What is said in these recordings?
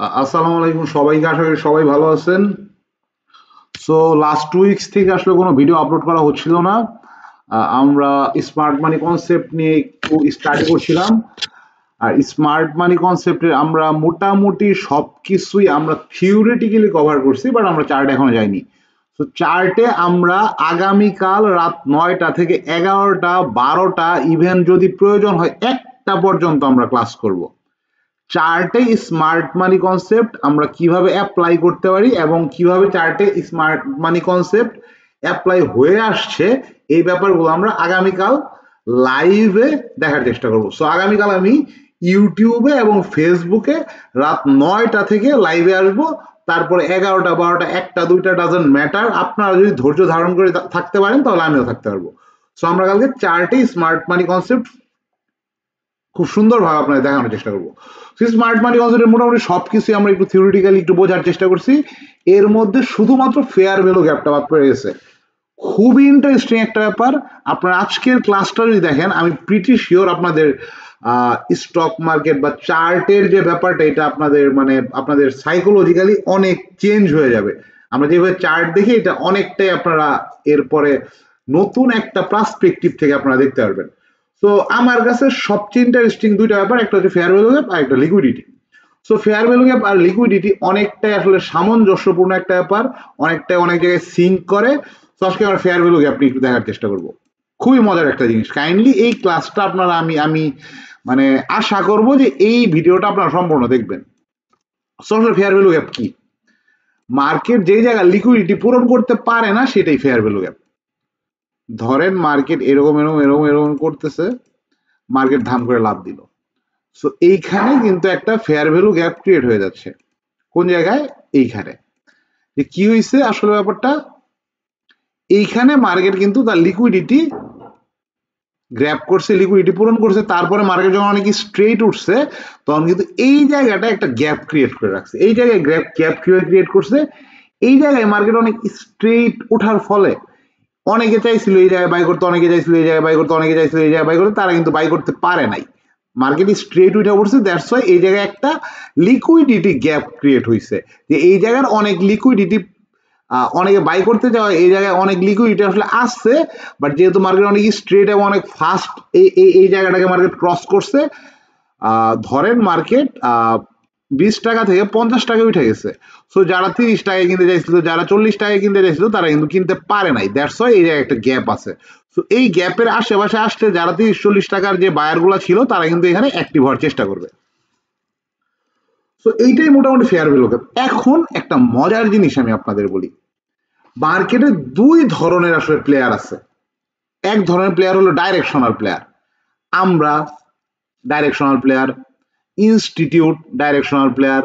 আসসালামু আলাইকুম সবাইকে, আশা করি সবাই ভালো আছেন। সো লাস্ট 2 উইকস থেকে আসলে কোনো ভিডিও আপলোড করা হচ্ছিল না। আমরা স্মার্ট মানি কনসেপ্ট নিয়ে একটু স্টাডি করছিলাম। আর স্মার্ট মানি কনসেপ্টের আমরা মোটামুটি সবকিছুই আমরা থিওরিটিক্যালি কভার করছি, বাট আমরা চার্টে এখনো যাইনি। তো চার্টে আমরা আগামীকাল রাত 9টা থেকে 11টা 12টা ইভেন যদি প্রয়োজন হয় 1টা পর্যন্ত আমরা ক্লাস করব। চার্টে স্মার্ট মানি কনসেপ্ট আমরা কিভাবে অ্যাপ্লাই করতে পারি এবং কিভাবে চার্টে স্মার্ট মানি কনসেপ্ট অ্যাপ্লাই হয়ে আসছে, এই ব্যাপারগুলো আমরা আগামীকাল লাইভে দেখার চেষ্টা করব। সো আগামীকাল আমি ইউটিউবে এবং ফেসবুকে রাত 9টা থেকে লাইভে আসব। তারপরে 11টা 12টা 1টা 2টা ডাজন্ট ম্যাটার, আপনারা যদি ধৈর্য ধারণ করে থাকতে পারেন তাহলে আমিও থাকতে পারবো। সো আমরা কালকে চার্টে স্মার্ট মানি কনসেপ্ট খুব সুন্দরভাবে আপনাদের দেখানোর চেষ্টা করবো। স্মার্ট মানি কনসেপ্টের মোটামুটি সবকিছু আমরা একটু থিওরিটিক্যালি একটু বোঝার চেষ্টা করছি। এর মধ্যে শুধুমাত্র ফেয়ার ভ্যালু গ্যাপটা বাদ পড়ে গেছে। খুবই ইন্টারেস্টিং একটা ব্যাপার। আপনার আজকের ক্লাসটা যদি দেখেন, আমি প্রিটি শিওর আপনাদের স্টক মার্কেট বা চার্টের যে ব্যাপারটা, এটা আপনাদের মানে আপনাদের সাইকোলজিক্যালি অনেক চেঞ্জ হয়ে যাবে। আমরা যেভাবে চার্ট দেখি, এটা অনেকটাই আপনারা এরপরে নতুন একটা পার্সপেক্টিভ থেকে আপনারা দেখতে পারবেন। তো আমার কাছে সবচেয়ে ইন্টারেস্টিং দুইটা ব্যাপার, একটা হচ্ছে ফেয়ার ভ্যালু গ্যাপ আর একটা liquidity. So fair value gap আর লিকুইডিটি অনেকটাই আসলে সামঞ্জস্যপূর্ণ একটা ব্যাপার, অনেকটাই অনেক জায়গায় সিঙ্ক করে। তো আজকে আমরা ফেয়ার ভ্যালু গ্যাপ নিয়ে একটু দেখার চেষ্টা করব। খুবই মজার একটা জিনিস। কাইন্ডলি এই ক্লাসটা আপনারা আমি মানে আশা করব যে এই ভিডিওটা আপনারা সম্পূর্ণ দেখবেন। সো আসলে ফেয়ার ভ্যালু গ্যাপ কি? মার্কেট যেই জায়গায় লিকুইডিটি পূরণ করতে পারে না, সেটাই ফেয়ার ভ্যালু গ্যাপ। ধরেন মার্কেট এরকম এরকম এরকম এরকম করতেছে, মার্কেট ধাম করে লাভ দিল। সো এইখানে কিন্তু একটা ফেয়ার ভ্যালু গ্যাপ ক্রিয়েট হয়ে যাচ্ছে। কোন জায়গায়? এইখানে। যে কি হয়েছে আসলে ব্যাপারটা, এইখানে মার্কেট কিন্তু তার লিকুইডিটি গ্র্যাব করছে, লিকুইডিটি পূরণ করছে, তারপরে মার্কেট যখন অনেক স্ট্রেট উঠছে, তখন কিন্তু এই জায়গাটা একটা গ্যাপ ক্রিয়েট করে রাখছে। এই জায়গায় গ্যাপ কিভাবে ক্রিয়েট করছে? এই জায়গায় মার্কেট অনেক স্ট্রেট ওঠার ফলে অনেকে চাইছিল এই জায়গায় বাই করতে, অনেকে চাইছিল এই জায়গায় বাই করতে, অনেকে চাইছিল এই জায়গায় বাই করতে, তারা কিন্তু বাই করতে পারে নাই। মার্কেট স্ট্রেট উঠে পড়ছে, দ্যাটস ওয়াই এই জায়গায় একটা লিকুইডিটি গ্যাপ ক্রিয়েট হয়েছে। যে এই জায়গার অনেক লিকুইডিটি, অনেকে বাই করতে যাওয়া, এই জায়গায় অনেক লিকুইডিটি আসলে আসছে, বাট যেহেতু মার্কেট অনেক স্ট্রেট এবং অনেক ফাস্ট এই জায়গাটাকে মার্কেট ক্রস করছে, ধরেন মার্কেট 20 টাকা থেকে 50 টাকা উঠে গেছে। সো যারা 30 টাকায় কিনতে চাইছিল, যারা 40 টাকায় কিনতে চাইছিল, তারা কিন্তু কিনতে পারে নাই। দ্যাটস ওয়াই এই জায়গায় একটা গ্যাপ আছে। সো এই গ্যাপের আশেপাশে আসতে যারা 30-40 টাকার যে বায়ার গুলা ছিল, তারা কিন্তু এখানে অ্যাক্টিভ হওয়ার চেষ্টা করবে। সো এইটাই মোটামুটি ফেয়ার ভ্যালু গ্যাপ। এখন একটা মজার জিনিস আমি আপনাদের বলি, মার্কেটে দুই ধরনের আসলে প্লেয়ার আছে। এক ধরনের প্লেয়ার হলো ডাইরেকশনাল প্লেয়ার। আমরা directional player, institute directional player,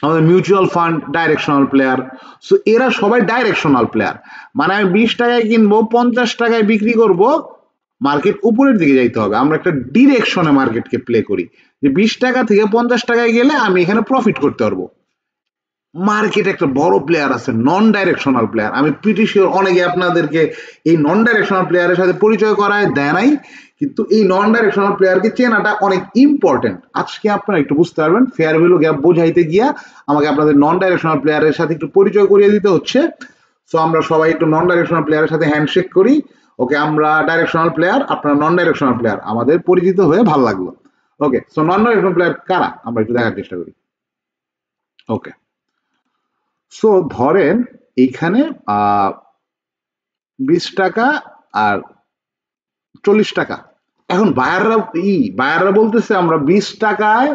আমাদের mutual fund directional player. So এরা সবাই ডাইরেকশনাল প্লেয়ার। মানে আমি 20 টাকায় কিনবো, 50 টাকায় বিক্রি করব, মার্কেট উপরের দিকে যাইতে হবে। আমরা একটা ডিরেকশনে মার্কেটকে প্লে করি, যে 20 টাকা থেকে 50 টাকায় গেলে আমি এখানে প্রফিট করতে পারবো। মার্কেট একটা বড় প্লেয়ার আছে, নন ডাইরেকশনাল প্লেয়ার। আমি প্রিটি শিওর অনেকে আপনাদেরকে এই নন ডাইরেকশনাল প্লেয়ারের সাথে পরিচয় করায় দেয় নাই, কিন্তু এই নন ডাইরেকশনাল প্লেয়ারকে চেনাটা অনেক ইম্পর্টেন্ট। আজকে আপনারা একটু বুঝতে পারবেন। ফেয়ার ভ্যালু গ্যাপ বোঝাইতে গিয়া আমাকে আপনাদের নন ডাইরেকশনাল প্লেয়ারের সাথে একটু পরিচয় করিয়ে দিতে হচ্ছে। সো আমরা সবাই একটু নন ডাইরেকশনাল প্লেয়ারের সাথে হ্যান্ডশেক করি। ওকে, আমরা ডাইরেকশনাল প্লেয়ার, আপনারা নন ডাইরেকশনাল প্লেয়ার, আমাদের পরিচিত হয়ে ভালো লাগলো। ওকে, সো নন ডাইরেকশনাল প্লেয়ার কারা আমরা একটু দেখার চেষ্টা করি। ওকে, সো ধরেন এইখানে 20 টাকা আর 40 টাকা। এখন বায়াররা বলতেছে আমরা 20 টাকায়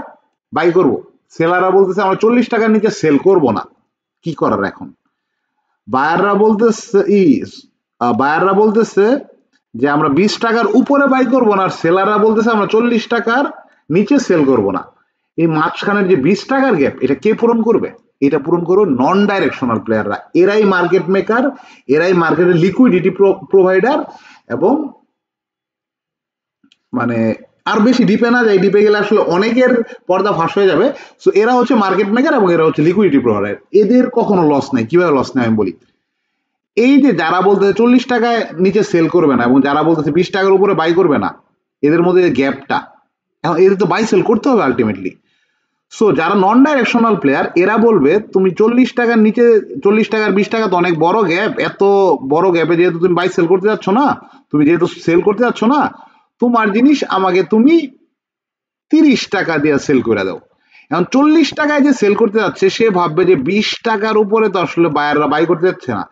বাই করব, সেলাররা বলতেছে আমরা 40 টাকার নিচে সেল করব না। কি করার এখন? বায়াররা বলতেছে যে আমরা 20 টাকার উপরে বাই করব না, আর সেলাররা বলতেছে আমরা 40 টাকার নিচে সেল করব না। এই মাঝখানের যে 20 টাকার গ্যাপ, এটা কে পূরণ করবে? এটা পূরণ করবে নন ডাইরেকশনাল প্লেয়াররা। এরাই মার্কেট মেকার, এরাই মার্কেটের লিকুইডিটি প্রোভাইডার। এবং মানে আর বেশি ডিপে না যায়, ডিপে গেলে আসলে অনেকের পর্দা ফাঁস হয়ে যাবে। সো এরা হচ্ছে মার্কেট মেকার এবং এরা হচ্ছে লিকুইডিটি প্রোভাইডার। এদের কখনো লস নেই। কিভাবে লস নেই আমি বলি। এই যে যারা বলতেছে 40 টাকায় নিচে সেল করবে না এবং যারা বলতেছে 20 টাকার উপরে বাই করবে না, এদের মধ্যে গ্যাপটা, এখন এদের তো বাই সেল করতে হবে আলটিমেটলি। সো যারা নন ডাইরেকশনাল প্লেয়ার এরা বলবে তুমি 40 টাকার নিচে, 40 টাকার 20 টাকা তো অনেক বড় গ্যাপ, এত বড় গ্যাপে যেহেতু তুমি বাই সেল করতে যাচ্ছ না, তুমি যেহেতু সেল করতে যাচ্ছ না, তোমার জিনিস আমাকে তুমি 30 টাকা দিয়ে সেল করে দাও। এখন 40 টাকায় যে সেল করতে যাচ্ছে সে ভাববে যে 20 টাকার উপরে তো আসলে বায়াররা বাই করতে যাচ্ছে না,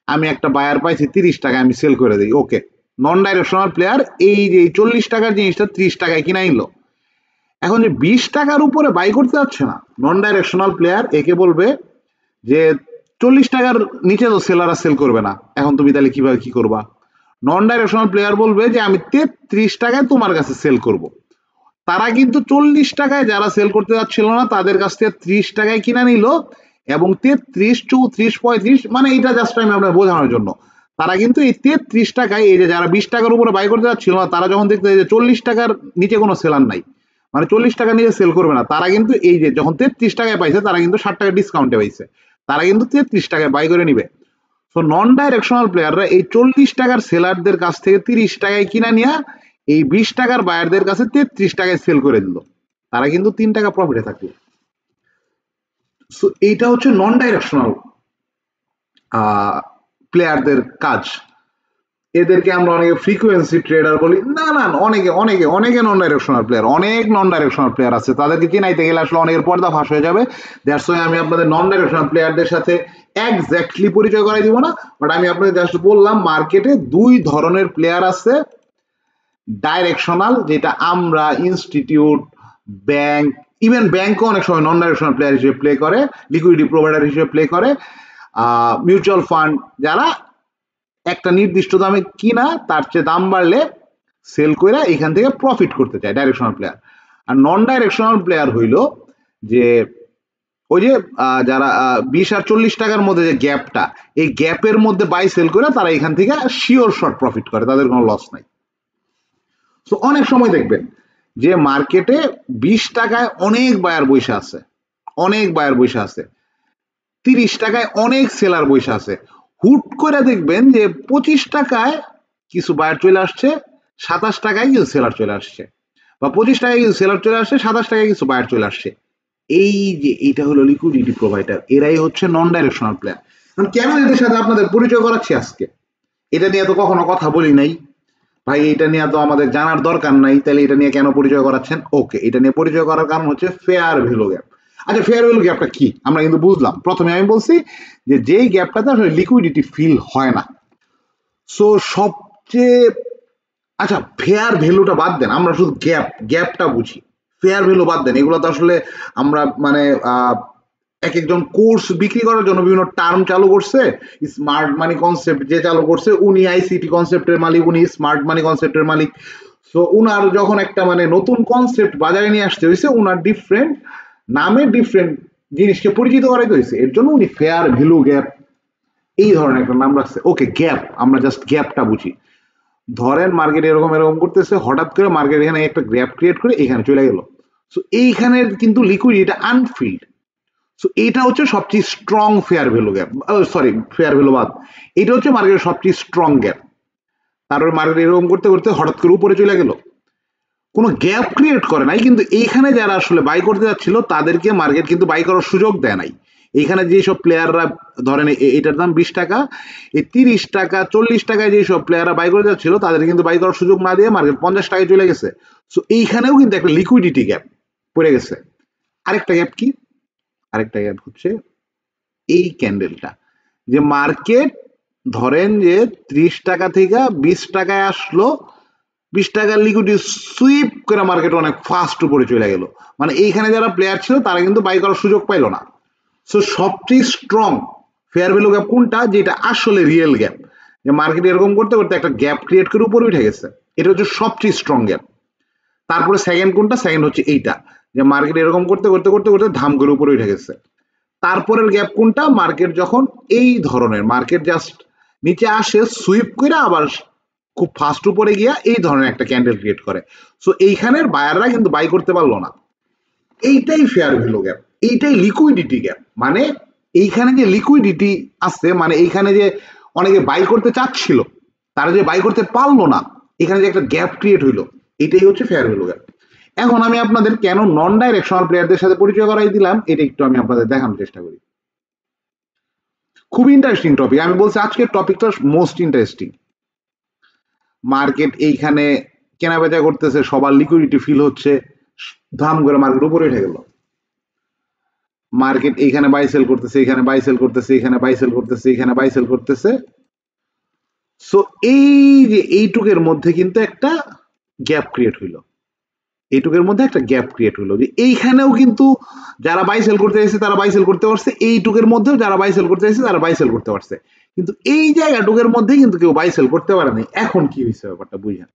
আমি একটা বায়ার পাইছি 30 টাকায়, আমি সেল করে দিই। ওকে, নন ডাইরেকশনাল প্লেয়ার এই যে 40 টাকার জিনিসটা 30 টাকায় কিনা নিল। এখন যে 20 টাকার উপরে বাই করতে যাচ্ছে না, নন ডাইরেকশনাল প্লেয়ার একে বলবে যে 40 টাকার নিচে তো সেলাররা সেল করবে না, এখন তুমি তাহলে কিভাবে কি করবা? নন ডাইরেকশনাল প্লেয়ার বলবে যে আমি 33 টাকায় তোমার কাছে সেল করব। তারা কিন্তু 40 টাকায় যারা সেল করতে যাচ্ছিল না তাদের কাছ থেকে 30 টাকায় কিনা নিল, এবং 33, 34, 35, মানে এটা জাস্ট আমি আপনার বোঝানোর জন্য, তারা কিন্তু এই 33 টাকায়, এই যে যারা 20 টাকার উপরে বাই করতে যাচ্ছিল না তারা যখন দেখতে যে 40 টাকার নিচে কোনো সেলার নাই, মানে 40 টাকা নিচে সেল করবে না, তারা কিন্তু এই যে যখন 33 টাকায় পাইছে তারা কিন্তু 60 টাকা ডিসকাউন্টে পাইছে, তারা কিন্তু 33 টাকায় বাই করে নিবে। সো নন ডাইরেকশনাল প্লেয়াররা এই 40 টাকার সেলারদের কাছ থেকে 30 টাকায় কিনা নিয়ে এই 20 টাকার বায়ারদের কাছে 33 টাকায় সেল করে দিল, তারা কিন্তু 3 টাকা প্রফিটে থাকলো। সো এইটা হচ্ছে নন ডাইরেকশনাল প্লেয়ারদের কাজ। এদেরকে আমরা অনেকে ফ্রিকোয়েন্সি ট্রেডার বলি, না না, অনেকে অনেকে অনেকে নন ডাইরেকশনাল প্লেয়ার, অনেক নন ডাইরেকশনাল প্লেয়ার আছে, তাদেরকে চিনাইতে গেলে আসলে অনেকের পর্দা ফাঁস হয়ে যাবে। দ্যাটস ওয়াই আমি আপনাদের নন ডাইরেকশনাল প্লেয়ারদের সাথে এক্স্যাক্টলি পরিচয় করাই দিব না, বাট আমি আপনাদের জাস্ট বললাম মার্কেটে দুই ধরনের প্লেয়ার আছে। ডাইরেকশনাল, যেটা আমরা ইনস্টিটিউট, ব্যাংক, ইভেন ব্যাংকও অনেক সময় নন ডাইরেকশনাল প্লেয়ার হিসেবে প্লে করে, লিকুইডিটি প্রোভাইডার হিসেবে প্লে করে, মিউচুয়াল ফান্ড যারা একটা নির্দিষ্ট দামে কিনা তার চেয়ে দাম বাড়লে সেল করে এখান থেকে প্রফিট করতে চায় ডাইরেকশনাল প্লেয়ার। আর নন ডাইরেকশনাল প্লেয়ার হইল যে ওই যে যারা 20 আর 40 টাকার মধ্যে যে গ্যাপটা, এই গ্যাপের মধ্যে বাই সেল করে তারা এখান থেকে শিওর শর্ট প্রফিট করে, তাদের কোনো লস নাই। তো অনেক সময় দেখবেন যে মার্কেটে 20 টাকায় অনেক বায়ার বসে আছে, অনেক বায়ার বসে আছে, 30 টাকায় অনেক সেলার বসে আছে, হুট করে দেখবেন যে 25 টাকায় কিছু বায়ার চলে আসছে, 27 টাকায় কিছু সেলার চলে আসছে, বা 25 টাকায় কিছু সেলার চলে আসছে, 27 টাকায় কিছু বায়ার চলে আসছে। এই যে এটা হলো লিকুইডিটি প্রোভাইডার, এরাই হচ্ছে নন ডাইরেকশনাল প্লেয়ার। কেন এদের সাথে আপনাদের পরিচয় করাচ্ছি আজকে? এটা নিয়ে তো কখনো কথা বলি নাই ভাই, এটা নিয়ে তো আমাদের জানার দরকার নাই, তাহলে এটা নিয়ে কেন পরিচয় করাচ্ছেন? ওকে, এটা নিয়ে পরিচয় করার কারণ হচ্ছে ফেয়ার ভ্যালু গ্যাপ। আচ্ছা, ফেয়ার ভ্যালু গ্যাপটা কি আমরা কিন্তু বুঝলাম। প্রথমে আমি বলছি যে যেই গ্যাপটাতে আসলে লিকুইডিটি ফিল হয় না। সো সবচেয়ে, আচ্ছা ফেয়ার ভ্যালুটা বাদ দেন, আমরা শুধু গ্যাপটা বুঝি, ফেয়ার ভ্যালু বাদ দেন, এগুলো তো আসলে আমরা মানে এক একজন কোর্স বিক্রি করার জন্য বিভিন্ন টার্ম চালু করছে। স্মার্ট মানি কনসেপ্ট যে চালু করছে উনি আইসিটি কনসেপ্টের মালিক, উনি স্মার্ট মানি কনসেপ্টের মালিক। সো উনার যখন একটা মানে নতুন কনসেপ্ট বাজারে নিয়ে আসতে হয়েছে, উনার ডিফারেন্ট নামে ডিফারেন্ট জিনিসকে পরিচিত করাইতে হয়েছে, এর জন্য উনি ফেয়ার ভ্যালু গ্যাপ এই ধরনের একটা নাম রাখছে। ওকে, গ্যাপ, আমরা জাস্ট গ্যাপটা বুঝি। ধরেন মার্কেট এরকম এরকম করতেছে, হঠাৎ করে মার্কেট এখানে একটা গ্যাপ ক্রিয়েট করে এখানে চলে গেল। সো এইখানের কিন্তু লিকুইডিটি এটা আনফিল্ড। সো এইটা হচ্ছে সবচেয়ে strong fair value gap, sorry fair value বাদ, এটা হচ্ছে মার্কেটের সবচেয়ে স্ট্রং গ্যাপ। তারপরে মার্কেট এরকম করতে করতে হঠাৎ করে উপরে চলে গেল, কোনো গ্যাপ ক্রিয়েট করে নাই, কিন্তু এইখানে যারা আসলে বাই করতে যাচ্ছিল তাদেরকে মার্কেট কিন্তু বাই করার সুযোগ দেয় নাই। এইখানে যেসব প্লেয়াররা ধরেন এটার দাম 20 টাকা, এই 30 টাকা 40 টাকায় যেসব প্লেয়াররা বাই করে যাচ্ছিল তাদের কিন্তু বাই করার সুযোগ না দিয়ে মার্কেট 50 টাকায় চলে গেছে। সো এইখানেও কিন্তু একটা লিকুইডিটি গ্যাপ পড়ে গেছে। আরেকটা গ্যাপ কি? আরেকটা গ্যাপ হচ্ছে এই ক্যান্ডেলটা, যে মার্কেট ধরেন যে 30 টাকা থেকে 20 টাকায় আসলো, 20 টাকার লিকুইডিটি সুইপ করে মার্কেট অনেক ফাস্ট উপরে চলে গেল, মানে এইখানে যারা প্লেয়ার ছিল তারা কিন্তু বাই করার সুযোগ পাইল না। সো সবচেয়ে স্ট্রং ফেয়ার ভ্যালু গ্যাপ কোনটা? যেটা আসলে রিয়েল গ্যাপ, যে মার্কেট এরকম করতে করতে একটা গ্যাপ ক্রিয়েট করে উপরে উঠে গেছে, এটা হচ্ছে সবচেয়ে স্ট্রং গ্যাপ। তারপরে সেকেন্ড কোনটা? সেকেন্ড হচ্ছে এইটা, যে মার্কেট এরকম করতে করতে করতে করতে ধাম করে উপরে উঠে গেছে। তারপরের গ্যাপ কোনটা? মার্কেট যখন এই ধরনের, মার্কেট জাস্ট নিচে আসে সুইপ করে আবার খুব ফাস্ট উপরে গিয়া এই ধরনের একটা ক্যান্ডেল ক্রিয়েট করে। সো এইখানের বায়াররা কিন্তু বাই করতে পারলো না। এইটাই ফেয়ার ভ্যালু গ্যাপ, এইটাই লিকুইডিটি গ্যাপ। মানে এইখানে যে লিকুইডিটি আছে, মানে এইখানে যে অনেকে বাই করতে চাচ্ছিল তারা যে বাই করতে পারলো না, এখানে যে একটা গ্যাপ ক্রিয়েট হইলো, এটাই হচ্ছে ফেয়ার ভ্যালু গ্যাপ। এখন আমি আপনাদের কেন নন ডাইরেকশনাল প্লেয়ারদের সাথে পরিচয় করাই দিলাম এটা একটু আমি আপনাদের দেখানোর চেষ্টা করি। খুব ইন্টারেস্টিং টপিক, আমি বলছি আজকের টপিকটা মোস্ট ইন্টারেস্টিং। মার্কেট এইখানে কেনা বেচা করতেছে, সবার লিকুইডিটি ফিল হচ্ছে, ধাম করে মার্কেট উপরে উঠে গেল। মার্কেট এইখানে বাই সেল করতেছে, এখানে বাই সেল করতেছে, এখানে বাই সেল করতেছে, এখানে বাই সেল করতেছে। সো এই যে এইটুকের মধ্যে কিন্তু একটা গ্যাপ ক্রিয়েট হইলো, এইটুকের মধ্যে একটা গ্যাপ ক্রিয়েট হলো যে এইখানেও কিন্তু যারা বাই সেল করতে এসেছে তারা বাই সেল করতে পারছে, এইটুকের মধ্যেও যারা বাই সেল করতে এসেছে তারা বাই সেল করতে পারছে, কিন্তু এই জায়গাটুকের মধ্যে কিন্তু কেউ বাই সেল করতে পারে নাই। এখন কি হয়েছে ব্যাপারটা বুঝেন।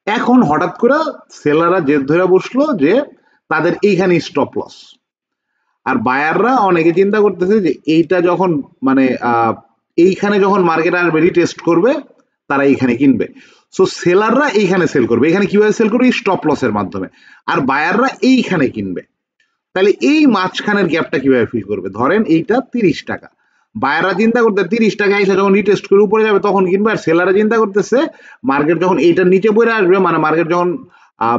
এখন হঠাৎ করে সেলাররা জেদ ধরে বসলো যে তাদের এইখানে স্টপ লস, আর বায়াররা অনেকে চিন্তা করতেছে যে এইটা যখন মানে এইখানে যখন মার্কেট আসবে রিটেস্ট করবে তারা এইখানে কিনবে। সো সেলাররা এইখানে সেল করবে, এখানে কিভাবে সেল করবে? স্টপ লসের মাধ্যমে। আর বায়াররা এইখানে কিনবে। তাহলে এই মাঝখানের গ্যাপটা কিভাবে ফিল করবে? ধরেন এইটা 30 টাকা, বায়াররা চিন্তা করতে 30 টাকা এসে যখন রিটেস্ট করে উপরে যাবে তখন কিনবে, আর সেলাররা চিন্তা করতেছে মার্কেট যখন এইটার নিচে পড়ে আসবে, মানে মার্কেট যখন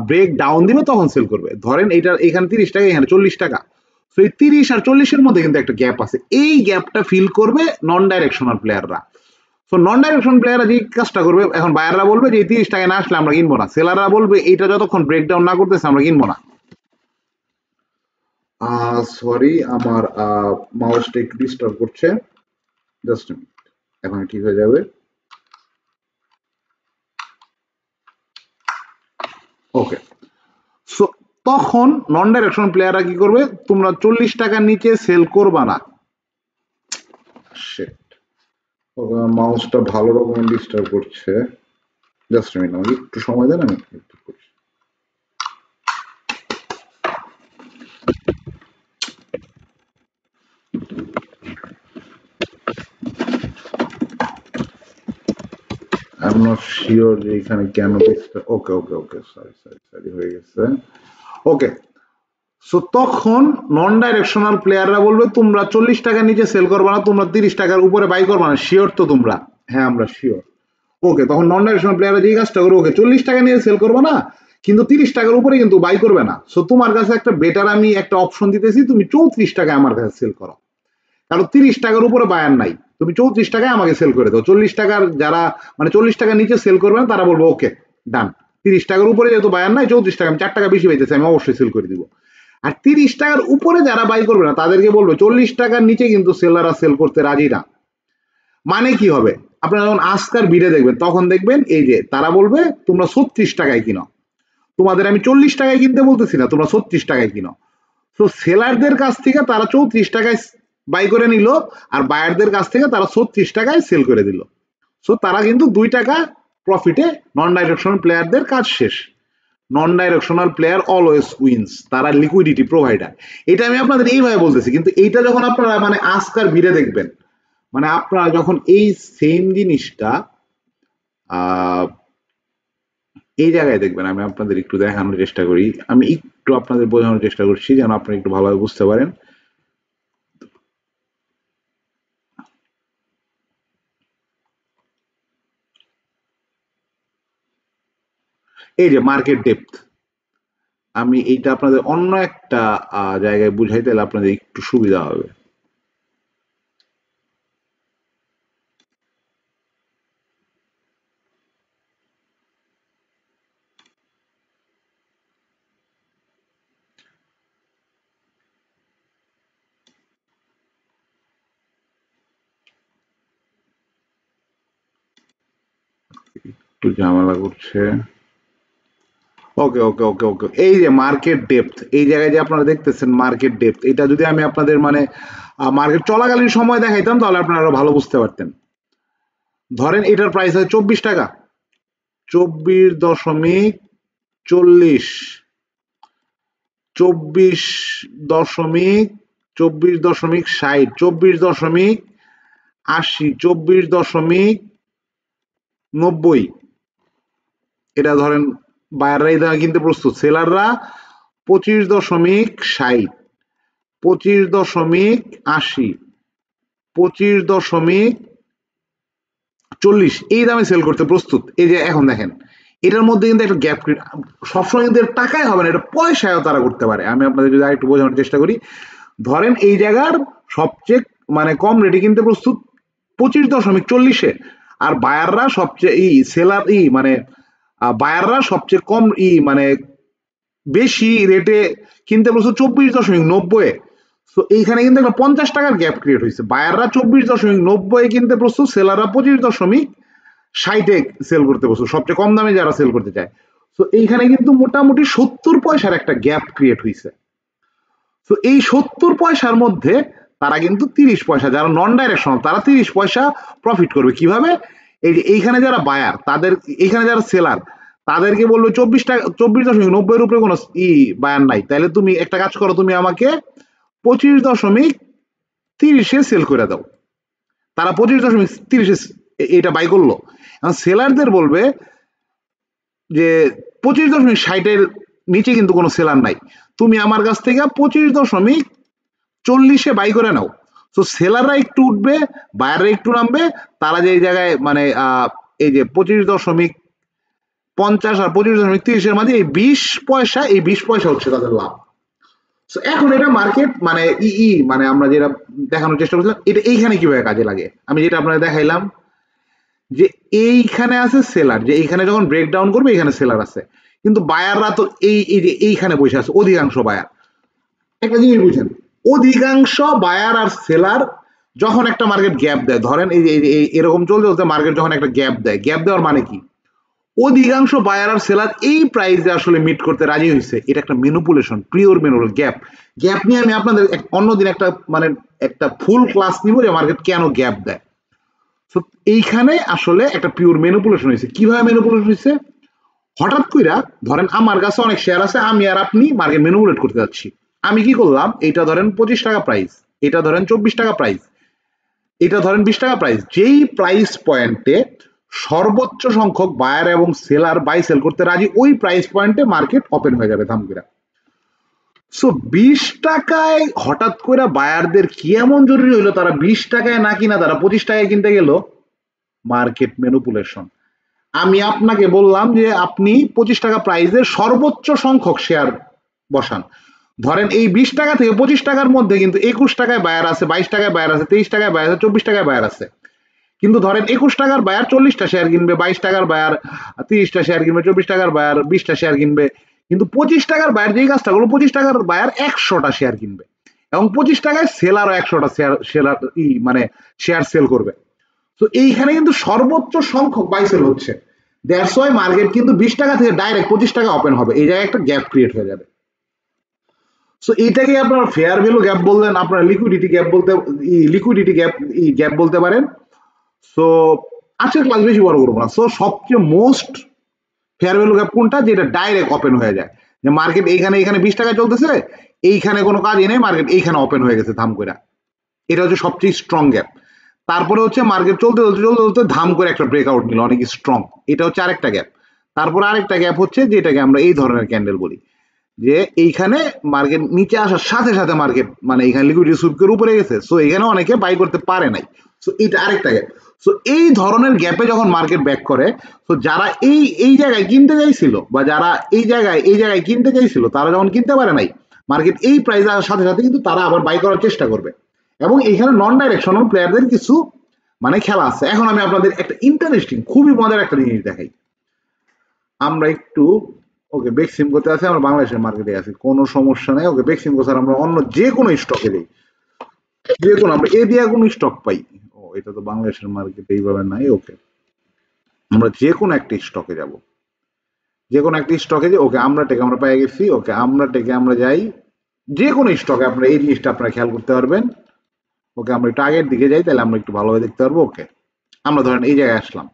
ব্রেক ডাউন দিবে তখন সেল করবে। ধরেন এইটা এখানে 30 টাকা, এখানে 40 টাকা, তো এই 30 আর 40-এর মধ্যে কিন্তু একটা গ্যাপ আছে, এই গ্যাপটা ফিল করবে নন ডাইরেকশনাল প্লেয়াররা। সো নন ডাইরেকশন প্লেয়াররা যে কাজটা করবে, এখন বায়াররা বলবে যে 30 টাকায় না আসলে আমরা কিনবো না, সেলাররা বলবে এইটা যতক্ষণ ব্রেকডাউন না করতেছে আমরা কিনবো না। সরি, আমার মাউসটা একটু ডিস্টার্ব করছে, জাস্ট এখন ঠিক হয়ে যাবে। ওকে, সো তখন নন ডাইরেকশন প্লেয়াররা কি করবে? তোমরা 40 টাকার নিচে সেল করবা না। মাউসটা ভালো রকম ডিস্টার্ব করছে, জাস্ট মিনিট, আমাকে একটু সময় দেন, আমি একটু করছি। I'm not sure যে এখানে কেন ওকে ওকে ওকে সরি সরি সরি হয়ে গেছে। ওকে, সো তখন নন ডাইরেকশনাল প্লেয়াররা বলবে তোমরা 40 টাকার নিচে সেল করবে না, তোমরা 30 টাকার উপরে বাই করবে না, শিওর তো তোমরা? হ্যাঁ আমরা শিওর। ওকে, তখন নন ডাইরেকশনাল প্লেয়াররা যে কাজটা করবে, ওকে 40 টাকা নিয়ে সেল করবে না, কিন্তু 30 টাকার উপরে কিন্তু বাই করবে না। সো তোমার কাছে একটা বেটার আমি একটা অপশন দিতেছি, তুমি 34 টাকায় আমার কাছে সেল করো, কারণ 30 টাকার উপরে বায়ার নাই, তুমি 34 টাকায় আমাকে সেল করে দাও। 40 টাকার যারা মানে 40 টাকার নিচে সেল করবে না তারা বলবো ওকে ডান, 30 টাকার উপরে যেহেতু বায়ার নাই, 34 টাকা, আমি 4 টাকা বেশি পাইতেছি, আমি অবশ্যই সেল করে দিব। আর 30 টাকার উপরে যারা বাই করবে না তাদেরকে বলবে 40 টাকার নিচে কিন্তু সেলাররা সেল করতে রাজি না। মানে কি হবে? আপনারা যখন আজকার ভিড়ে দেখবেন তখন দেখবেন এই যে তারা বলবে তোমরা 36 টাকায় কিনো, তোমাদের আমি 40 টাকায় কিনতে বলতেছি না, তোমরা 36 টাকায় কিনো। তো সেলারদের কাছ থেকে তারা 34 টাকায় বাই করে নিল, আর বায়ারদের কাছ থেকে তারা 36 টাকায় সেল করে দিল। সো তারা কিন্তু 2 টাকা প্রফিটে নন ডাইরেকশনাল প্লেয়ারদের কাজ শেষ। নন ডাইরেকশনাল প্লেয়ার অলওয়েজ উইন্স, তারা লিকুইডিটি প্রোভাইডার। এটা আমি আপনাদের এইভাবে বলতেছি, কিন্তু এইটা যখন আপনারা মানে আজকার ভিড়ে দেখবেন, মানে আপনারা যখন এই সেম জিনিসটা এই জায়গায় দেখবেন, আমি আপনাদের একটু দেখানোর চেষ্টা করি, আমি একটু আপনাদের বোঝানোর চেষ্টা করছি যেন আপনারা একটু ভালোভাবে বুঝতে পারেন। এই যে মার্কেট ডেপথ, আমি এইটা আপনাদের অন্য একটা জায়গায় বুঝাইতে গেলে আপনাদের একটু সুবিধা হবে। একটু ঝামেলা করছে। ওকে ওকে ওকে ওকে, এই যে মার্কেট ডেপথ, এই জায়গায় যে আপনারা দেখতেছেন মার্কেট ডেপথ, এটা যদি আমি আপনাদের মানে মার্কেট চলাকালীন সময় দেখাইতাম তাহলে আপনারা আরো ভালো বুঝতে পারতেন। ধরেন এটার প্রাইস হয় 24 টাকা, 24.40, 24.60, 24.80, 24.90, এটা ধরেন বায়াররা এই দামে কিনতে প্রস্তুত, সেলাররা 25.60, 25.80, 25.40 এই দামে সেল করতে প্রস্তুত। এই যে এখন দেখেন এটার মধ্যে কিন্তু একটা গ্যাপ ক্রিয়েট, সবসময় কিন্তু টাকায় হবে না, এটা পয়সায়ও তারা করতে পারে। আমি আপনাদের যদি আরেকটু বোঝানোর চেষ্টা করি, ধরেন এই জায়গার সবচেয়ে মানে কম রেটে কিনতে প্রস্তুত 25.40-এ, আর বায়াররা সবচেয়ে সেলার মানে বায়াররা সবচেয়ে কম মানে বেশি রেটে কিনতে প্রস্তুত 24.90-এ। তো এইখানে কিন্তু একটা 50 টাকার গ্যাপ ক্রিয়েট হয়েছে। বায়াররা 24.90-এ কিনতে প্রস্তুত, সেলাররা 25.60-এ সেল করতে প্রস্তুত, সবচেয়ে কম দামে যারা সেল করতে চায়। তো এইখানে কিন্তু মোটামুটি 70 পয়সার একটা গ্যাপ ক্রিয়েট হয়েছে। তো এই 70 পয়সার মধ্যে তারা কিন্তু 30 পয়সা, যারা নন ডাইরেকশনাল তারা 30 পয়সা প্রফিট করবে। কিভাবে? এই যে এইখানে যারা বায়ার, তাদের এইখানে যারা সেলার, তাদেরকে বলবে 24.90-এর উপরে কোনো বায়ার নাই, তাহলে তুমি একটা কাজ করো, তুমি আমাকে 25.30-এ সেল করে দাও। তারা 25.30-এ এটা বাই করলো। এখন সেলারদের বলবে যে 25.60-এর নিচে কিন্তু কোনো সেলার নাই, তুমি আমার কাছ থেকে 25.40-এ বাই করে নাও। তো সেলাররা একটু উঠবে, বায়াররা একটু নামবে, তারা যে এই জায়গায় মানে এই যে 25.50 আর 25.30-এর মাঝে এই 20 পয়সা, এই 20 পয়সা হচ্ছে তাদের লাভ। এখন এটা মার্কেট মানে মানে আমরা যেটা দেখানোর চেষ্টা করছিলাম, এটা এইখানে কিভাবে কাজে লাগে আমি যেটা আপনাদের দেখাইলাম, যে এইখানে আছে সেলার, যে এইখানে যখন ব্রেকডাউন করবে এখানে সেলার আছে, কিন্তু বায়াররা তো এই যে এইখানে বসে আছে, অধিকাংশ বায়ার। একটা জিনিস বুঝেন, অধিকাংশ বায়ার আর সেলার যখন একটা মার্কেট গ্যাপ দেয়, ধরেন এই যে এরকম চলতে চলতে মার্কেট যখন একটা গ্যাপ দেয়, গ্যাপ দেওয়ার মানে কি, অধিকাংশ বায়ার আর সেলার এই প্রাইসে আসলে মিট করতে রাজি হয়েছে। এটা একটা manipulation, pure manual gap. Gap নিয়ে আমি আপনাদের অন্যদিন একটা মানে একটা ফুল ক্লাস নিব যে মার্কেট কেন গ্যাপ দেয়। তো এইখানে আসলে একটা পিওর ম্যানিপুলেশন হয়েছে। কিভাবে ম্যানিপুলেশন হয়েছে? হঠাৎ কইরা ধরেন আমার কাছে অনেক শেয়ার আছে, আমি আর আপনি মার্কেট ম্যানিপুলেট করতে যাচ্ছি। আমি কি করলাম, এটা ধরেন 25 টাকা প্রাইস, এটা ধরেন 24 টাকা প্রাইস, এটা ধরেন 20 টাকা প্রাইস, যেই প্রাইস পয়েন্টে সর্বোচ্চ সংখ্যক বায়ার এবং সেলার বাই সেল করতে রাজি, ওই প্রাইস পয়েন্টে মার্কেট ওপেন হয়ে যাবে ধামকিরা। সো 20 টাকায় হঠাৎ করে বায়ারদের কি এমন জরুরি হইলো তারা 20 টাকায় না কিনা তারা 25 টাকায় কিনতে গেল? Market manipulation. আমি আপনাকে বললাম যে আপনি 25 টাকা প্রাইসে সর্বোচ্চ সংখ্যক শেয়ার বসান। ধরেন এই 20 টাকা থেকে 25 টাকার মধ্যে কিন্তু 21 টাকায় বায়ার আছে, 22 টাকায় বায়ার আছে, 23 টাকায় বায়ার আছে, 24 টাকায় বায়ার আছে। কিন্তু ধরেন 21 টাকার বায়ার 40টা শেয়ার কিনবে, 22 টাকার বায়ার 30টা শেয়ার কিনবে, 24 টাকার বায়ার 20টা শেয়ার কিনবে। কিন্তু 25 টাকার বায়ার যেই কাজটা করলো, 25 টাকার বায়ার 100টা শেয়ার কিনবে, এবং 25 টাকায় সেলারও 100টা শেয়ার মানে শেয়ার সেল করবে। তো এইখানে কিন্তু সর্বোচ্চ সংখ্যক বাই সেল হচ্ছে। দ্যাটস ওয়াই মার্কেট কিন্তু 20 টাকা থেকে ডাইরেক্ট 25 টাকা ওপেন হবে, এই জায়গায় একটা গ্যাপ ক্রিয়েট হয়ে যাবে। সো এটাকে আপনারা ফেয়ার ভ্যালু গ্যাপ বললেন, আপনারা লিকুইডিটি গ্যাপ বলতে গ্যাপ বলতে পারেন। সো আজকের ক্লাস বেশি বড় করবো না। সো সবচেয়ে মোস্ট ফেয়ার ভ্যালু গ্যাপ কোনটা, যেটা ডাইরেক্ট ওপেন হয়ে যায়, যে মার্কেট এইখানে 20 টাকায় চলতেছে, এইখানে কোনো কাজই নেই, মার্কেট এইখানে ওপেন হয়ে গেছে ধাম করে, এটা হচ্ছে সবচেয়ে স্ট্রং গ্যাপ। তারপরে হচ্ছে মার্কেট চলতে চলতে চলতে চলতে ধাম করে একটা ব্রেকআউট নিল অনেক স্ট্রং, এটা হচ্ছে আরেকটা গ্যাপ। তারপর আরেকটা গ্যাপ হচ্ছে যেটাকে আমরা এই ধরনের ক্যান্ডেল বলি, যে এইখানে মার্কেট নিচে আসার সাথে সাথে মার্কেট মানে এখানে লিকুইডিটি সুইপ করে উপরে গেছে, সো এখানে অনেকে বাই করতে পারে নাই। সো এটা আরেকটা গ্যাপ। সো এই ধরনের গ্যাপে যখন মার্কেট ব্যাক করে, তো যারা এই জায়গায় কিনতে চাইছিল, বা যারা এই জায়গায় কিনতে চাইছিল, তারা যখন কিনতে পারে নাই, মার্কেট এই প্রাইস আসার সাথে সাথে কিন্তু তারা আবার বাই করার চেষ্টা করবে। এবং এইখানে নন ডাইরেকশনাল প্লেয়ারদের কিছু মানে খেলা আছে। এখন আমি আপনাদের একটা ইন্টারেস্টিং খুবই মজার একটা জিনিস দেখাই। আমরা একটু ওকে বেক্সিম করতে আছে, আমরা বাংলাদেশের মার্কেটে আছি, কোনো সমস্যা নেই। ওকে বেক্সিম স্যার আমরা অন্য যে কোনো স্টকে দিই, যে কোনো আমরা এ দিয়ে কোনো স্টক পাই। ও এটা তো বাংলাদেশের মার্কেটে এইভাবে নাই। ওকে আমরা যে কোনো একটা স্টকে যাব, যে কোনো একটা স্টকে যে ওকে আমরা পেয়ে গেছি। ওকে আমরা যাই যে কোনো স্টকে, আপনারা এই জিনিসটা আপনারা খেয়াল করতে পারবেন। ওকে আমরা একটু আগের দিকে যাই, তাহলে আমরা একটু ভালোভাবে দেখতে পারবো। ওকে আমরা ধরেন এই জায়গায় আসলাম,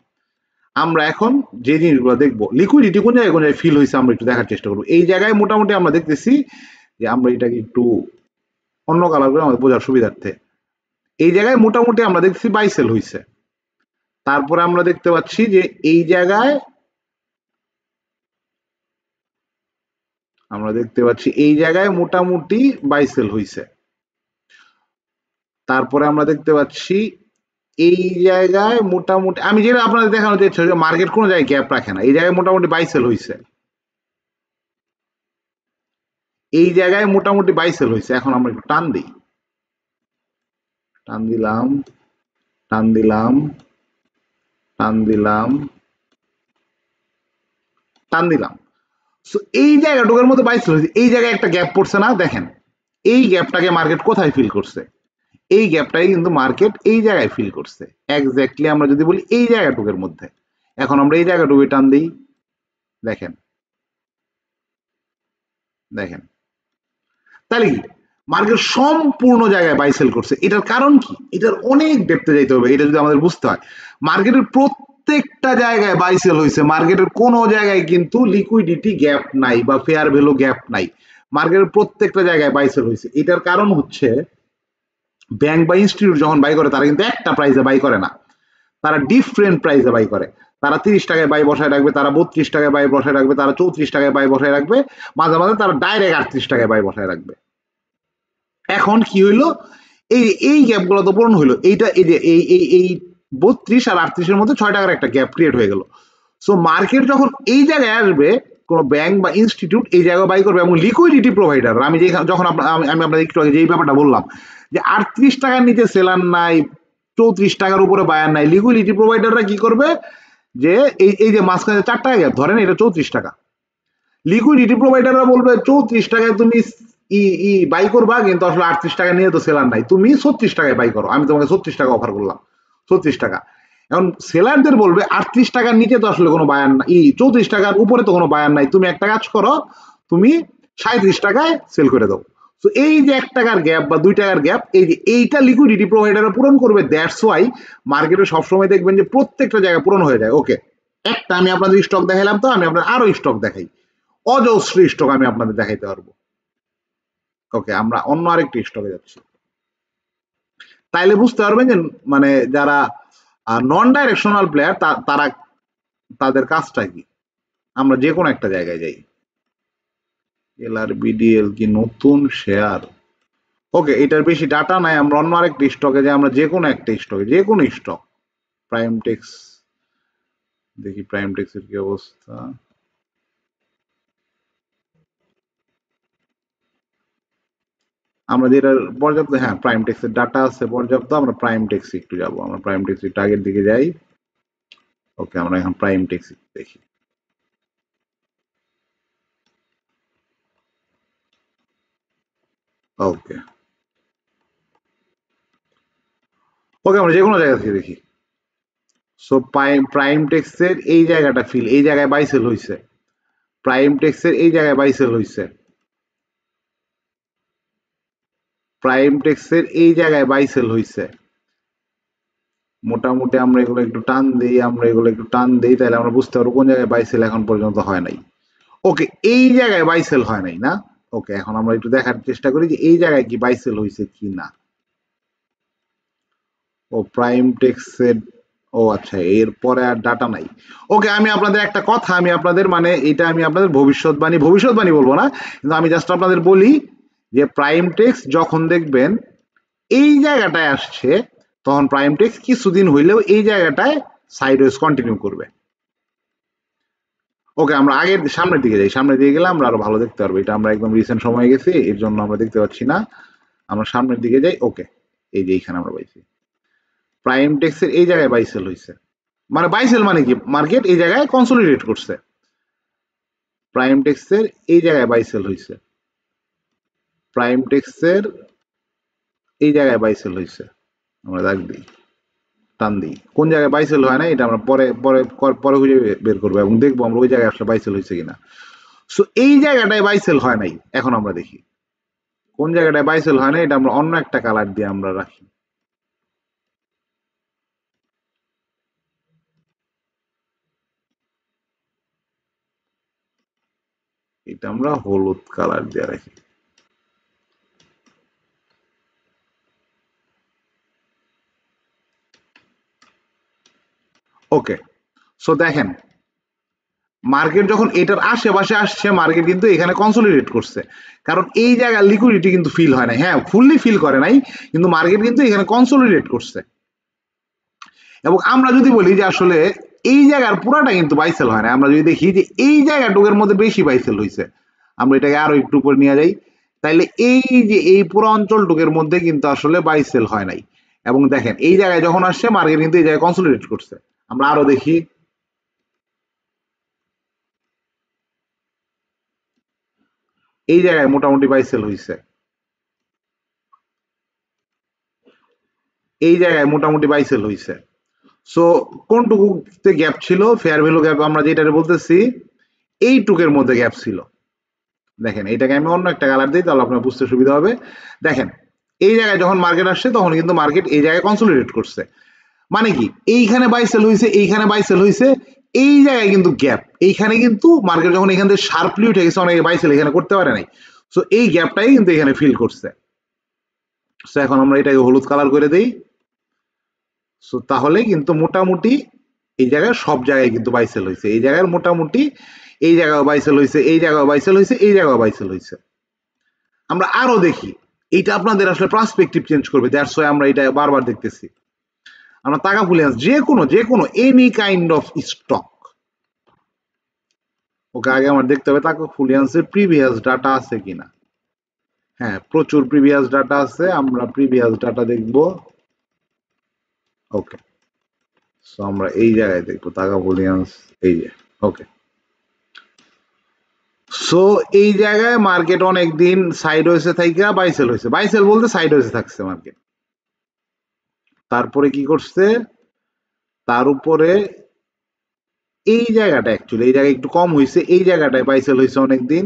আমরা এখন যে জিনিসগুলো দেখবো, লিকুইডিটি কোন জায়গায় ফিল হয়েছে আমরা একটু দেখার চেষ্টা করবো। এই জায়গায় মোটামুটি আমরা দেখতেছি যে আমরা এটাকে একটু অন্য কালার করে আমাদের বোঝার সুবিধার্থে, এই জায়গায় মোটামুটি আমরা দেখতেছি বাই সেল হয়েছে। তারপরে আমরা দেখতে পাচ্ছি যে এই জায়গায় আমরা দেখতে পাচ্ছি এই জায়গায় মোটামুটি বাই সেল হয়েছে। তারপরে আমরা দেখতে পাচ্ছি এই জায়গায় মোটামুটি আমি যেটা আপনাদের দেখানো চেয়েছি যে মার্কেট কোনো জায়গায় গ্যাপ রাখে না, এই জায়গায় মোটামুটি বাই সেল হয়েছে, এই জায়গায় মোটামুটি বাই সেল হয়েছে। এখন আমরা একটু টান দিই, টান দিলাম, টান দিলাম, টান দিলাম, টান দিলাম। সো এই জায়গাটুকুর মধ্যে বাই সেল হয়েছে, এই জায়গায় একটা গ্যাপ পড়ছে না, দেখেন এই গ্যাপটাকে মার্কেট কোথায় ফিল করছে, এই গ্যাপটাই কিন্তু মার্কেট এই জায়গায় ফিল করছে এক্স্যাক্টলি। আমরা যদি বলি এই জায়গাটুকুর মধ্যে, এখন আমরা এই জায়গাটুকু টান দিই, দেখেন দেখেন, তাহলে কি মার্কেট সম্পূর্ণ জায়গায় বাই সেল করছে। এটার কারণ কি, এটার অনেক ডেপথে যাইতে হবে, এটা যদি আমাদের বুঝতে হয়। মার্কেটের প্রত্যেকটা জায়গায় বাই সেল হয়েছে, মার্কেটের কোনো জায়গায় কিন্তু লিকুইডিটি গ্যাপ নাই বা ফেয়ার ভ্যালু গ্যাপ নাই, মার্কেটের প্রত্যেকটা জায়গায় বাই সেল হয়েছে। এটার কারণ হচ্ছে ব্যাংক বা ইনস্টিটিউট যখন বাই করে তারা কিন্তু একটা প্রাইসে বাই করে না, তারা ডিফারেন্ট প্রাইসে বাই করে। তারা 30 টাকায় বাই বসায় রাখবে, তারা 32 টাকায় বাই বসায় রাখবে, তারা 34 টাকায় বাই বসায় রাখবে, মাঝে মাঝে তারা ডাইরেক্ট 38 টাকায় বাই বসায় রাখবে। এখন কি হইলো, এই গ্যাপগুলো তো পূরণ হইলো, এইটা এই যে এই 32 আর 38-এর মধ্যে 6 টাকার একটা গ্যাপ ক্রিয়েট হয়ে গেল। সো মার্কেট যখন এই জায়গায় আসবে, কোনো ব্যাংক বা ইনস্টিটিউট এই জায়গায় বাই করবে এবং লিকুইডিটি প্রোভাইডার, আমি যখন আমি আপনাদের একটু আগে যেই ব্যাপারটা বললাম যে 38 টাকার নিচে সেলার নাই, 34 টাকার উপরে বায়ার নাই, লিকুইডিটি প্রোভাইডাররা কি করবে, যে এই যে মাঝখানে 4 টাকা গ্যাপ, ধরেন এটা 34 টাকা, লিকুইডিটি প্রোভাইডাররা বলবে 34 টাকায় তুমি বাই করবা, কিন্তু আসলে 38 টাকা নিয়ে তো সেলার নাই, তুমি 36 টাকায় বাই করো, আমি তোমাকে 36 টাকা অফার করলাম, 36 টাকা। এখন সেলারদের বলবে 38 টাকার নিচে তো আসলে কোনো বায়ার নাই, 34 টাকার উপরে তো কোনো বায়ার নাই, তুমি একটা কাজ করো, তুমি 37 টাকায় সেল করে দাও। তো এই যে 1 টাকার গ্যাপ বা 2 টাকার গ্যাপ, এই যে এইটা লিকুইডিটি প্রোভাইডাররা পূরণ করবে। দ্যাটস ওয়াই মার্কেটে সবসময় দেখবেন যে প্রত্যেকটা জায়গায় পূরণ হয়ে যায়। ওকে, একটা আমি আপনাদের স্টক দেখাইলাম, তো আমি আপনার আরো স্টক দেখাই, অজস্র স্টক আমি আপনাদের দেখাইতে পারবো। ওকে, আমরা অন্য আরেকটি স্টকে যাচ্ছি, তাইলে বুঝতে পারবেন যে মানে যারা নন ডাইরেকশনাল প্লেয়ার তারা তাদের কাজটা কি। আমরা যে কোনো একটা জায়গায় যাই, LRBDL কি নতুন শেয়ার, ওকে এটার বেশি ডাটা নাই, আমরা অন্য আরেকটা স্টকে যাই, আমরা যে কোনো একটা স্টকে, যে কোনো স্টক, প্রাইম টেক্স, দেখি প্রাইম টেক্সের কি অবস্থা। আমরা যেটা পর্যাপ্ত, হ্যাঁ প্রাইম টেক্সের ডাটা আছে পর্যাপ্ত, আমরা প্রাইম টেক্সে একটু যাবো, আমরা প্রাইম টেক্স একটু আগের দিকে যাই। ওকে, আমরা এখন প্রাইম টেক্স দেখি। ওকে ওকে, আমরা যে কোনো জায়গা থেকে দেখি। সো প্রাইম টেক্সের এই জায়গাটা ফিল, এই জায়গায় বাই সেল হইছে, প্রাইম টেক্সের এই জায়গায় বাই সেল হইছে, প্রাইম টেক্সের এই জায়গায় বাই সেল হইছে। মোটামুটি আমরা এগুলো একটু টান দিই, আমরা এগুলো একটু টান দিই, তাহলে আমরা বুঝতে পারবো কোন জায়গায় বাই সেল এখন পর্যন্ত হয় নাই। ওকে, এই জায়গায় বাই সেল হয় নাই না। ওকে, এখন আমরা একটু দেখার চেষ্টা করি যে এই জায়গায় কি বাই সেল হইছে কি না। ও প্রাইম টেক্সের, ও আচ্ছা এরপরে আর ডাটা নাই। ওকে, আমি আপনাদের একটা কথা, আমি আপনাদের মানে এটা আমি আপনাদের ভবিষ্যৎবাণী বলবো না, কিন্তু আমি জাস্ট আপনাদের বলি যে প্রাইম টেক্স যখন দেখবেন এই জায়গাটায় আসছে, তখন প্রাইম টেক্স কিছুদিন হইলেও এই জায়গাটায় সাইডওয়েজ কন্টিনিউ করবে। ওকে, আমরা আগের সামনের দিকে যাই, সামনের দিকে গেলে আমরা আরো ভালো দেখতে পারবো। এটা আমরা একদম রিসেন্ট সময় গেছি, এর জন্য আমরা দেখতে পাচ্ছি না। আমরা সামনের দিকে যাই। ওকে, এই যে এইখানে আমরা পাইছি প্রাইম টেক্সের এই জায়গায় বাই সেল হইছে, মানে বাই সেল মানে কি, মার্কেট এই জায়গায় কনসোলিডেট করছে, প্রাইম টেক্সের এই জায়গায় বাই সেল হইছে, প্রাইম টেক্সের এই জায়গায় বাই সেল হইছে। আমরা দাগ দিই, টান দিই, কোন জায়গায় বাই সেল হয় না এটা আমরা পরে পরে পরে খুঁজে বের করবো এবং দেখবো আমরা ওই জায়গায় আসলে বাই সেল হয়েছে কিনা। সো এই জায়গাটায় বাই সেল হয় নাই, এখন আমরা দেখি কোন জায়গাটায় বাই সেল হয় না, এটা আমরা অন্য একটা কালার দিয়ে আমরা রাখি। এটা আমরা হলুদ কালার দিয়ে রাখি। ওকে, সো দেখেন মার্কেট যখন এটার আশেপাশে আসছে, মার্কেট কিন্তু এখানে কনসোলিডেট করছে, কারণ এই জায়গায় লিকুইডিটি কিন্তু ফিল হয় নাই, হ্যাঁ ফুললি ফিল করে নাই, কিন্তু মার্কেট কিন্তু এখানে কনসোলিডেট করছে। এবং আমরা যদি বলি যে আসলে এই জায়গার পুরাটা কিন্তু বাই সেল হয় না, আমরা যদি দেখি যে এই জায়গাটুকের মধ্যে বেশি বাই সেল হয়েছে, আমরা এটাকে আরো একটু উপরে নিয়ে যাই, তাইলে এই যে এই পুরো অঞ্চলটুকের মধ্যে কিন্তু আসলে বাই সেল হয় নাই। এবং দেখেন এই জায়গায় যখন আসছে মার্কেট কিন্তু এই জায়গায় কনসোলিডেট করছে। আমরা আরো দেখি, এই জায়গায় মোটামুটি বাই সেল হয়েছে, এই জায়গায় মোটামুটি বাই সেল হয়েছে। সো কোনটুকুতে গ্যাপ ছিল, ফেয়ার ভ্যালু গ্যাপ আমরা যেটা বলতেছি এইটুকের মধ্যে গ্যাপ ছিল। দেখেন এটাকে আমি অন্য একটা কালার দিই, তাহলে আপনার বুঝতে সুবিধা হবে। দেখেন এই জায়গায় যখন মার্কেট আসছে তখন কিন্তু মার্কেট এই জায়গায় কনসোলিডেট করছে, মানে কি এইখানে বাই সেল হয়েছে, এইখানে বাই সেল হয়েছে, এই জায়গায় কিন্তু গ্যাপ, এইখানে কিন্তু মার্কেট যখন এখান থেকে শার্পলি উঠে গেছে অনেকে বাই সেল এখানে করতে পারে নাই, সো এই গ্যাপটাই কিন্তু এখানে ফিল করছে। সো এখন আমরা এটাকে হলুদ কালার করে দেই। সো তাহলে কিন্তু মোটামুটি এই জায়গায় সব জায়গায় কিন্তু বাই সেল হয়েছে, এই জায়গায় মোটামুটি এই জায়গায় বাই সেল হয়েছে, এই জায়গায় বাই সেল হয়েছে, এই জায়গায় বাই সেল হয়েছে। আমরা আরো দেখি, এইটা আপনাদের আসলে পার্সপেক্টিভ চেঞ্জ করবে, দ্যাটস ওয়াই আমরা এটা বারবার দেখতেছি। আমরা টাকা ফুলিয়ান্স যে কোনো এনি কাইন্ড অফ স্টক, ওকে আগে আমার দেখতে হবে টাকা ফুলিয়ান্সের প্রিভিয়াস ডাটা আছে কিনা। হ্যাঁ, প্রচুর প্রিভিয়াস ডাটা আছে, আমরা প্রিভিয়াস ডাটা দেখব। ওকে, সো আমরা এই জায়গায় দেখবো টাকা ফুলিয়ান্স, এই যে ওকে। সো এই জায়গায় মার্কেট অনেকদিন সাইড হয়েছে থাইকা বাইসেল হয়েছে, বাইসেল বলতে সাইড হয়েছে থাকছে মার্কেট। তারপরে কি করছে, তার উপরে এই জায়গাটা অ্যাকচুয়ালি এই জায়গায় একটু কম হয়েছে, এই জায়গাটায় বাইসেল হয়েছে অনেকদিন,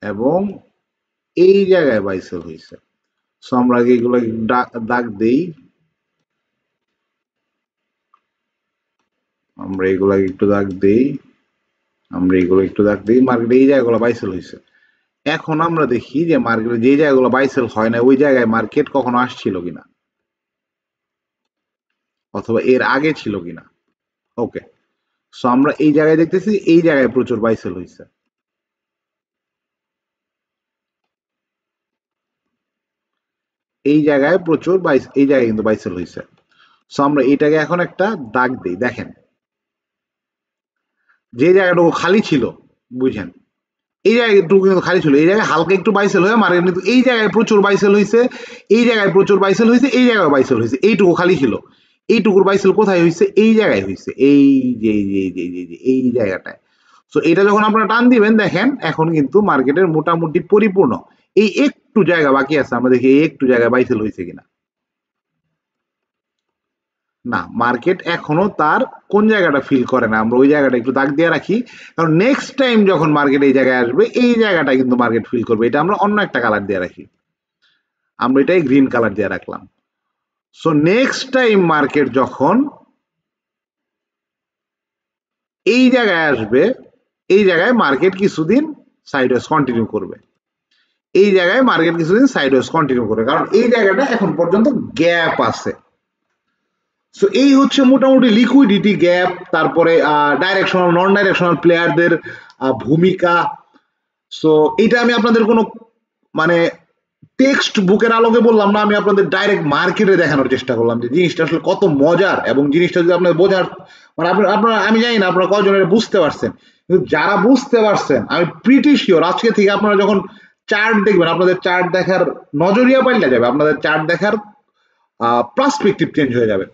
এবং এই জায়গায় বাইসেল হয়েছে। সো আমরা আগে এগুলো দাগ দেই, আমরা এগুলো একটু দাগ দেই, আমরা এগুলো একটু দাগ দিই, মার্কেটে এই জায়গাগুলো বাইসেল হয়েছে। এখন আমরা দেখি যে মার্কেটে যে জায়গাগুলো বাইসেল হয় না ওই জায়গায় মার্কেট কখনো আসছিল কিনা, অথবা এর আগে ছিল কিনা। ওকে, সো আমরা এই জায়গায় দেখতেছি এই জায়গায় প্রচুর বাইসেল হয়েছে, এই জায়গায় প্রচুর এই জায়গায় কিন্তু বাইসেল হয়েছে। সো আমরা এটাকে এখন একটা দাগ দিই, দেখেন যে জায়গাটুকু খালি ছিল, বুঝেন এই জায়গাটুকু কিন্তু খালি ছিল, এই জায়গায় হালকা একটু বাইসেল হয়ে মার্কেট কিন্তু এই জায়গায় প্রচুর বাইসেল হয়েছে, এই জায়গায় প্রচুর বাইসেল হয়েছে, এই জায়গায় বাইসেল হয়েছে, এইটুকু খালি ছিল, এইটুকুর বাইসেল কোথায় হয়েছে, এই জায়গায় হয়েছে, এই যে এই জায়গাটায়। সো এটা যখন আপনারা টান দিবেন দেখেন এখন কিন্তু মার্কেটের মোটামুটি পরিপূর্ণ, এই একটু জায়গা বাকি আছে, আমরা দেখি এই একটু জায়গায় বাইসেল হয়েছে কিনা। না, মার্কেট এখনো তার কোন জায়গাটা ফিল করে না, আমরা ওই জায়গাটা একটু দাগ দিয়ে রাখি, কারণ নেক্সট টাইম যখন মার্কেট এই জায়গায় আসবে এই জায়গাটা কিন্তু মার্কেট ফিল করবে, এটা আমরা অন্য একটা কালার দিয়ে রাখি, আমরা এটাই গ্রিন কালার দিয়ে রাখলাম। সো নেক্সট টাইম মার্কেট যখন এই জায়গায় আসবে এই জায়গায় মার্কেট কিছুদিন সাইডওয়েজ কন্টিনিউ করবে, এই জায়গায় মার্কেট কিছুদিন সাইডওয়েজ কন্টিনিউ করবে, কারণ এই জায়গাটা এখন পর্যন্ত গ্যাপ আছে। সো এই হচ্ছে মোটামুটি লিকুইডিটি গ্যাপ, তারপরে ডাইরেকশনাল নন ডাইরেকশনাল প্লেয়ারদের ভূমিকা। সো এটা আমি আপনাদের কোনো মানে টেক্সট বুকের আলোকে বললাম না, আমি আপনাদের ডাইরেক্ট মার্কেটে দেখানোর চেষ্টা করলাম যে জিনিসটা আসলে কত মজার, এবং জিনিসটা যদি আপনার বোঝার মানে আপনারা আমি জানি না আপনারা কয়জনের বুঝতে পারছেন, কিন্তু যারা বুঝতে পারছেন আমি প্রিটি শিওর আজকে থেকে আপনারা যখন চার্ট দেখবেন আপনাদের চার্ট দেখার নজরিয়া পাল্টে যাবে, আপনাদের চার্ট দেখার পার্সপেক্টিভ চেঞ্জ হয়ে যাবে।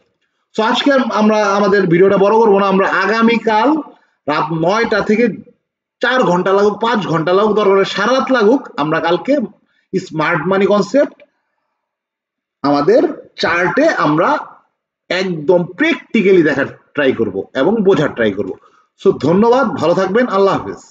সো আজকে আমরা আমাদের ভিডিওটা বড় করবো না, আমরা আগামীকাল রাত 9টা থেকে 4 ঘন্টা লাগুক 5 ঘন্টা লাগুক দরকার সারা রাত লাগুক, আমরা কালকে স্মার্ট মানি কনসেপ্ট আমাদের চার্টে আমরা একদম প্র্যাকটিক্যালি দেখার ট্রাই করব এবং বোঝার ট্রাই করব। সো ধন্যবাদ, ভালো থাকবেন, আল্লাহ হাফেজ।